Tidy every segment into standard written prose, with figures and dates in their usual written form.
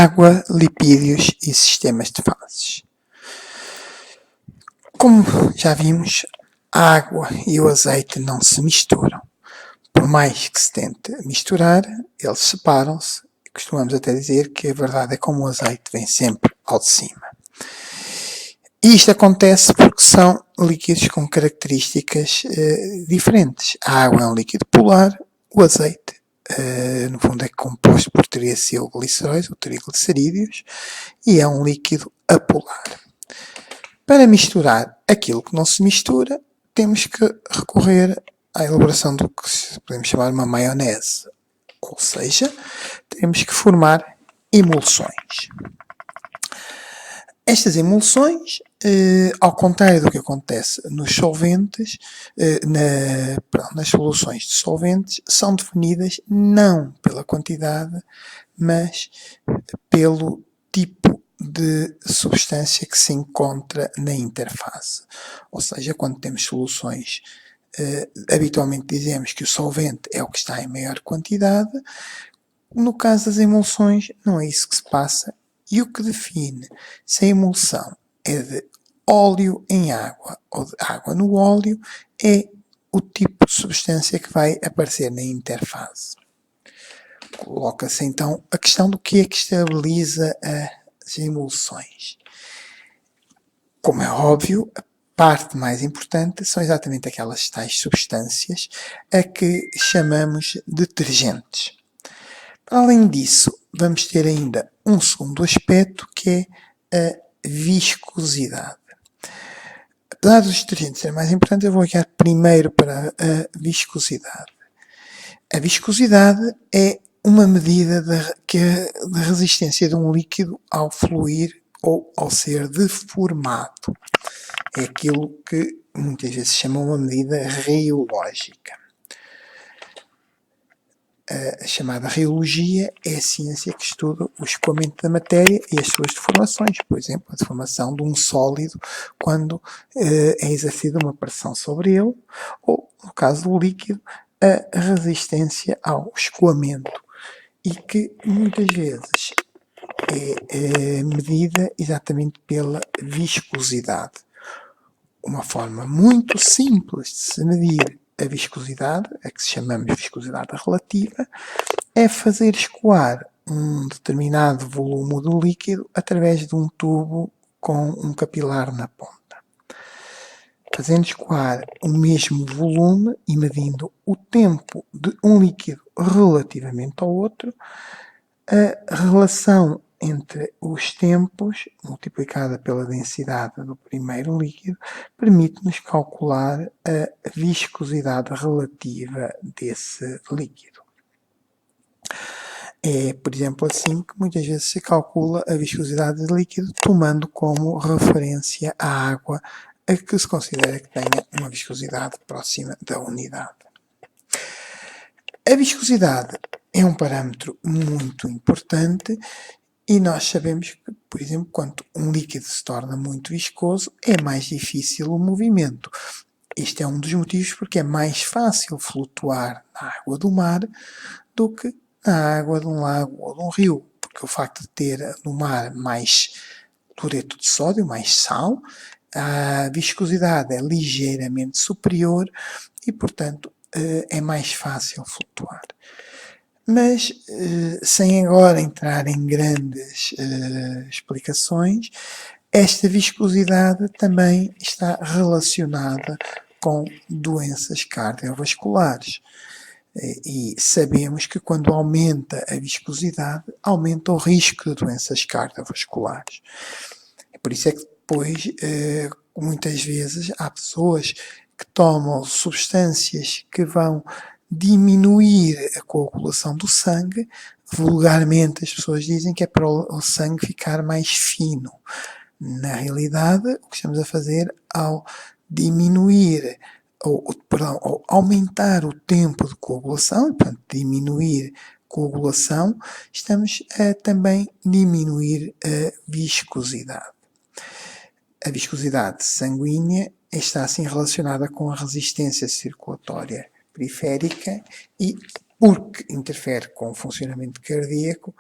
água, lipídios e sistemas de fases. Como já vimos, a água e o azeite não se misturam. Por mais que se tente misturar, eles separam-se. Costumamos até dizer que a verdade é como o azeite vem sempre ao de cima. E isto acontece porque são líquidos com características diferentes. A água é um líquido polar, o azeite, no fundo, é composto por triacilgliceróis ou triglicerídeos e é um líquido apolar. Para misturar aquilo que não se mistura, temos que recorrer à elaboração do que podemos chamar uma maionese. Ou seja, temos que formar emulsões. Estas emulsões, ao contrário do que acontece nos solventes, nas soluções de solventes, são definidas não pela quantidade, mas pelo tipo de substância que se encontra na interface. Ou seja, quando temos soluções, habitualmente dizemos que o solvente é o que está em maior quantidade. No caso das emulsões, não é isso que se passa. E o que define se a emulsão é de óleo em água ou de água no óleo é o tipo de substância que vai aparecer na interface. Coloca-se então a questão do que é que estabiliza as emulsões. Como é óbvio, a parte mais importante são exatamente aquelas tais substâncias a que chamamos detergentes. Para além disso, vamos ter ainda um segundo aspecto que é a viscosidade. Apesar dos detergentes serem mais importantes, eu vou olhar primeiro para a viscosidade. A viscosidade é uma medida da resistência de um líquido ao fluir ou ao ser deformado. É aquilo que muitas vezes se chama uma medida reológica. A chamada reologia é a ciência que estuda o escoamento da matéria e as suas deformações. Por exemplo, a deformação de um sólido quando é exercida uma pressão sobre ele, ou, no caso do líquido, a resistência ao escoamento. E que muitas vezes é medida exatamente pela viscosidade. Uma forma muito simples de se medir a viscosidade, a que chamamos de viscosidade relativa, é fazer escoar um determinado volume do líquido através de um tubo com um capilar na ponta. Fazendo escoar o mesmo volume e medindo o tempo de um líquido relativamente ao outro, a relação entre os tempos, multiplicada pela densidade do primeiro líquido, permite-nos calcular a viscosidade relativa desse líquido. É, por exemplo, assim que muitas vezes se calcula a viscosidade de líquido tomando como referência a água, a que se considera que tenha uma viscosidade próxima da unidade. A viscosidade é um parâmetro muito importante e nós sabemos que, por exemplo, quando um líquido se torna muito viscoso, é mais difícil o movimento. Este é um dos motivos porque é mais fácil flutuar na água do mar do que na água de um lago ou de um rio, porque o facto de ter no mar mais cloreto de sódio, mais sal, a viscosidade é ligeiramente superior e, portanto, é mais fácil flutuar. Mas, sem agora entrar em grandes explicações, esta viscosidade também está relacionada com doenças cardiovasculares. E sabemos que quando aumenta a viscosidade, aumenta o risco de doenças cardiovasculares. Por isso é que depois, muitas vezes, há pessoas que tomam substâncias que vão diminuir a coagulação do sangue. Vulgarmente as pessoas dizem que é para o sangue ficar mais fino. Na realidade, o que estamos a fazer ao diminuir ou aumentar o tempo de coagulação, e portanto diminuir coagulação, estamos a também diminuir a viscosidade. A viscosidade sanguínea está assim relacionada com a resistência circulatória periférica e, porque interfere com o funcionamento cardíaco,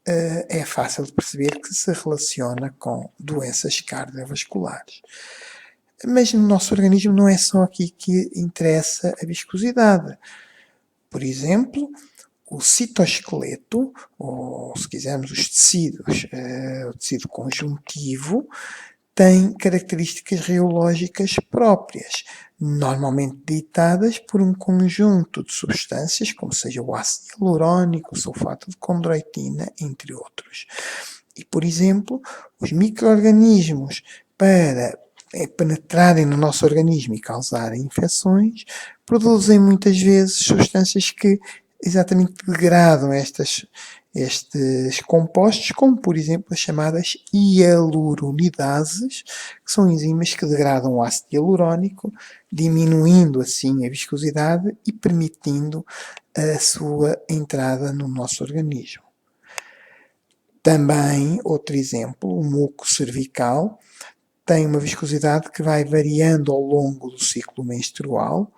é fácil de perceber que se relaciona com doenças cardiovasculares. Mas no nosso organismo não é só aqui que interessa a viscosidade. Por exemplo, o citoesqueleto, ou se quisermos os tecidos, o tecido conjuntivo, tem características reológicas próprias, normalmente ditadas por um conjunto de substâncias, como seja o ácido hialurónico, o sulfato de condroitina, entre outros. E, por exemplo, os micro-organismos, para penetrarem no nosso organismo e causarem infecções, produzem muitas vezes substâncias que exatamente degradam estes compostos, como por exemplo as chamadas hialuronidases, que são enzimas que degradam o ácido hialurónico, diminuindo assim a viscosidade e permitindo a sua entrada no nosso organismo. Também, outro exemplo, o muco cervical, tem uma viscosidade que vai variando ao longo do ciclo menstrual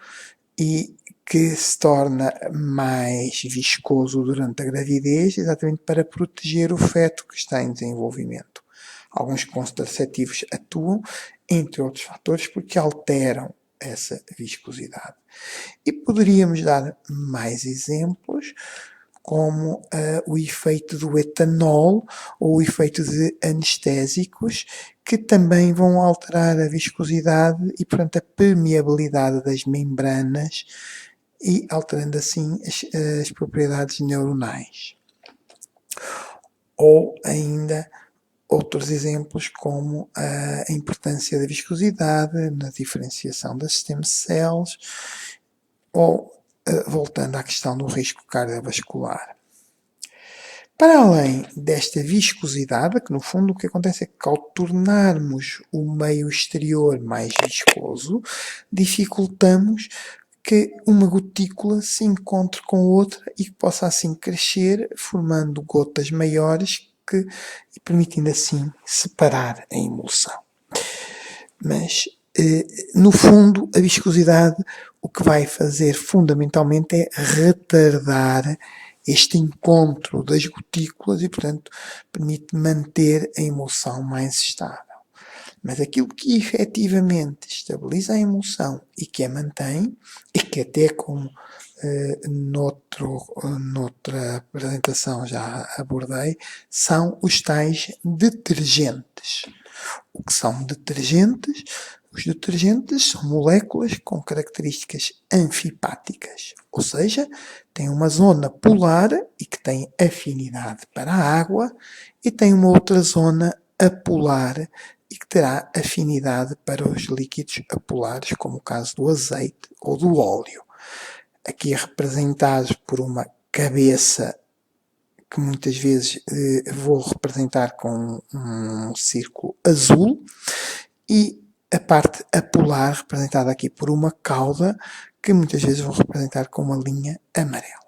e que se torna mais viscoso durante a gravidez, exatamente para proteger o feto que está em desenvolvimento. Alguns contraceptivos atuam, entre outros fatores, porque alteram essa viscosidade. E poderíamos dar mais exemplos, como o efeito do etanol ou o efeito de anestésicos, que também vão alterar a viscosidade e, portanto, a permeabilidade das membranas e alterando assim as propriedades neuronais. Ou ainda outros exemplos como a importância da viscosidade na diferenciação das stem cells ou voltando à questão do risco cardiovascular. Para além desta viscosidade, que no fundo o que acontece é que ao tornarmos o meio exterior mais viscoso, dificultamos que uma gotícula se encontre com outra e que possa assim crescer, formando gotas maiores e permitindo assim separar a emulsão. Mas, no fundo, a viscosidade o que vai fazer fundamentalmente é retardar este encontro das gotículas e, portanto, permite manter a emulsão mais estável. Mas aquilo que efetivamente estabiliza a emulsão e que a mantém, e que até como noutra apresentação já abordei, são os tais detergentes. O que são detergentes? Os detergentes são moléculas com características anfipáticas, ou seja, têm uma zona polar e que tem afinidade para a água e tem uma outra zona apolar e que terá afinidade para os líquidos apolares, como o caso do azeite ou do óleo. Aqui é representado por uma cabeça que muitas vezes vou representar com um círculo azul e a parte apolar representada aqui por uma cauda que muitas vezes vou representar com uma linha amarela.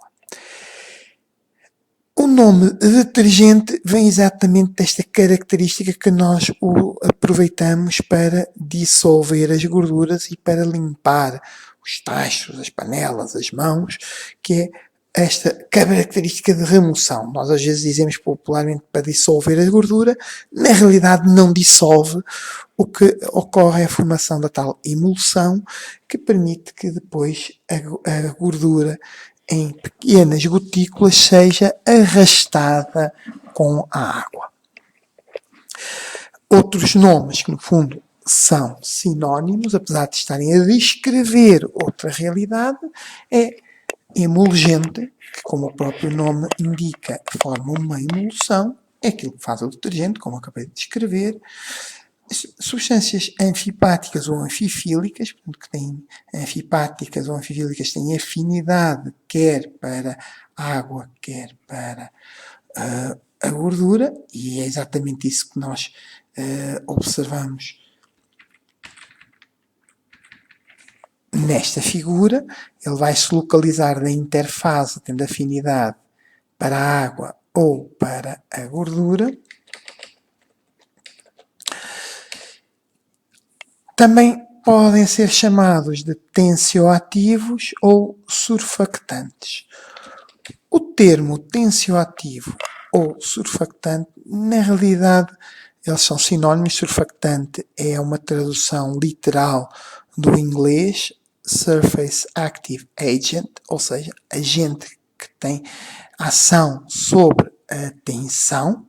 O nome detergente vem exatamente desta característica que nós aproveitamos para dissolver as gorduras e para limpar os tachos, as panelas, as mãos, que é esta característica de remoção. Nós às vezes dizemos popularmente para dissolver a gordura, na realidade não dissolve, o que ocorre é a formação da tal emulsão que permite que depois a gordura em pequenas gotículas seja arrastada com a água. Outros nomes que no fundo são sinónimos, apesar de estarem a descrever outra realidade, é emulgente, que como o próprio nome indica, forma uma emulsão, é aquilo que faz o detergente, como acabei de descrever. Substâncias anfipáticas ou anfifílicas, portanto, que têm anfipáticas ou anfifílicas têm afinidade quer para a água, quer para a gordura, e é exatamente isso que nós observamos nesta figura. Ele vai se localizar na interfase, tendo afinidade para a água ou para a gordura. Também podem ser chamados de tensioativos ou surfactantes. O termo tensioativo ou surfactante, na realidade eles são sinónimos. Surfactante é uma tradução literal do inglês, Surface Active Agent, ou seja, agente que tem ação sobre a tensão,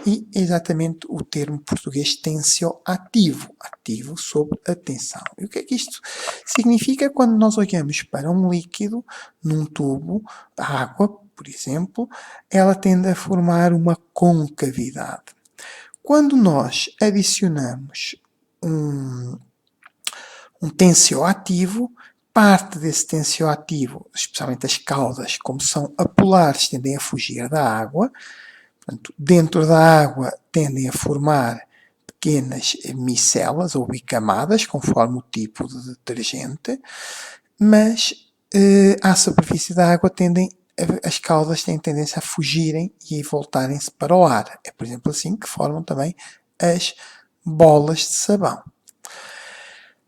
e exatamente o termo português tensioativo, ativo sobre a tensão. E o que é que isto significa? Quando nós olhamos para um líquido num tubo, a água, por exemplo, ela tende a formar uma concavidade. Quando nós adicionamos um tensioativo, parte desse tensioativo, especialmente as caudas, como são apolares, tendem a fugir da água. Portanto, dentro da água tendem a formar pequenas micelas ou bicamadas, conforme o tipo de detergente, mas à superfície da água as caudas têm tendência a fugirem e voltarem-se para o ar. É, por exemplo, assim que formam também as bolas de sabão.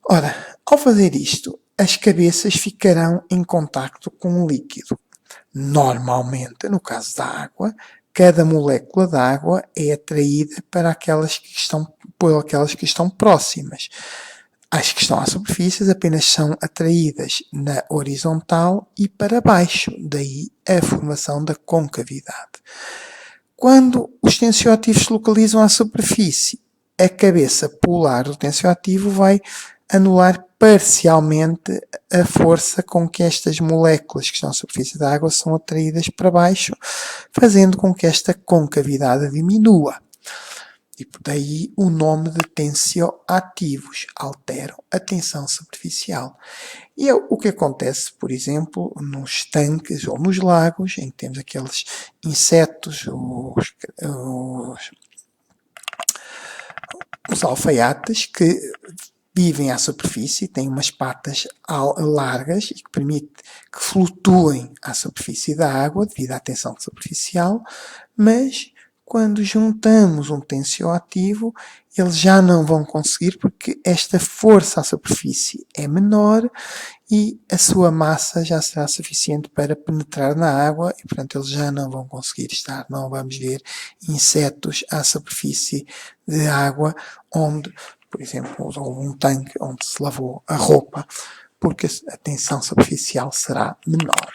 Ora, ao fazer isto, as cabeças ficarão em contacto com o líquido. Normalmente, no caso da água, cada molécula de água é atraída por aquelas que estão próximas. As que estão à superfície apenas são atraídas na horizontal e para baixo, daí a formação da concavidade. Quando os tensioativos se localizam à superfície, a cabeça polar do tensioativo vai anular parcialmente a força com que estas moléculas que estão à superfície da água são atraídas para baixo, fazendo com que esta concavidade diminua. E daí o nome de tensioativos, alteram a tensão superficial. E é o que acontece, por exemplo, nos tanques ou nos lagos, em que temos aqueles insetos, os alfaiates, que vivem à superfície, têm umas patas largas e que permite que flutuem à superfície da água devido à tensão superficial, mas quando juntamos um tensioativo, eles já não vão conseguir, porque esta força à superfície é menor e a sua massa já será suficiente para penetrar na água e, portanto, eles já não vão conseguir estar. Não vamos ver insetos à superfície de água onde, por exemplo, um tanque onde se lavou a roupa, porque a tensão superficial será menor.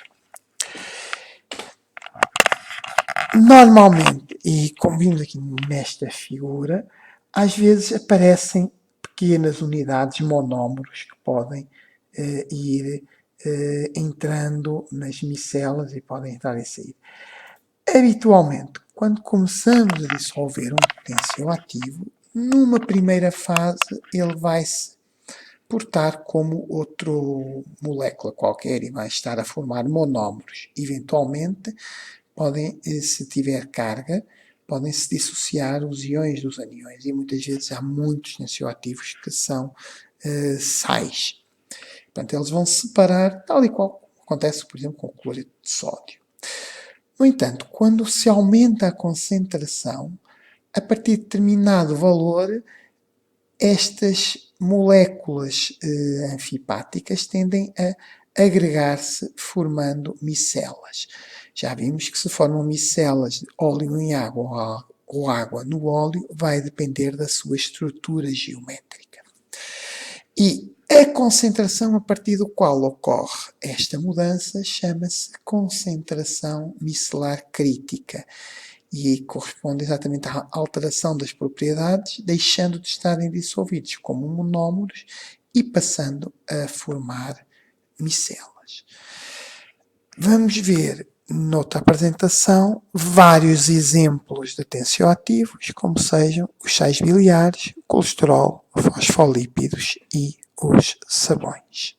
Normalmente, e como vimos aqui nesta figura, às vezes aparecem pequenas unidades monómeros que podem ir entrando nas micelas e podem entrar e sair. Habitualmente, quando começamos a dissolver um tensioativo, numa primeira fase ele vai-se portar como outra molécula qualquer e vai estar a formar monómeros. Eventualmente, se tiver carga, podem-se dissociar os íons dos aniões e muitas vezes há muitos tensioativos que são sais. Portanto, eles vão se separar, tal e qual acontece, por exemplo, com o cloreto de sódio. No entanto, quando se aumenta a concentração, a partir de determinado valor, estas moléculas anfipáticas tendem a agregar-se formando micelas. Já vimos que se formam micelas de óleo em água ou água no óleo, vai depender da sua estrutura geométrica. E a concentração a partir do qual ocorre esta mudança chama-se concentração micelar crítica e corresponde exatamente à alteração das propriedades, deixando de estarem dissolvidos como monómeros e passando a formar micelas. Vamos ver noutra apresentação vários exemplos de tensioativos, como sejam os sais biliares, o colesterol, os fosfolípidos e os sabões.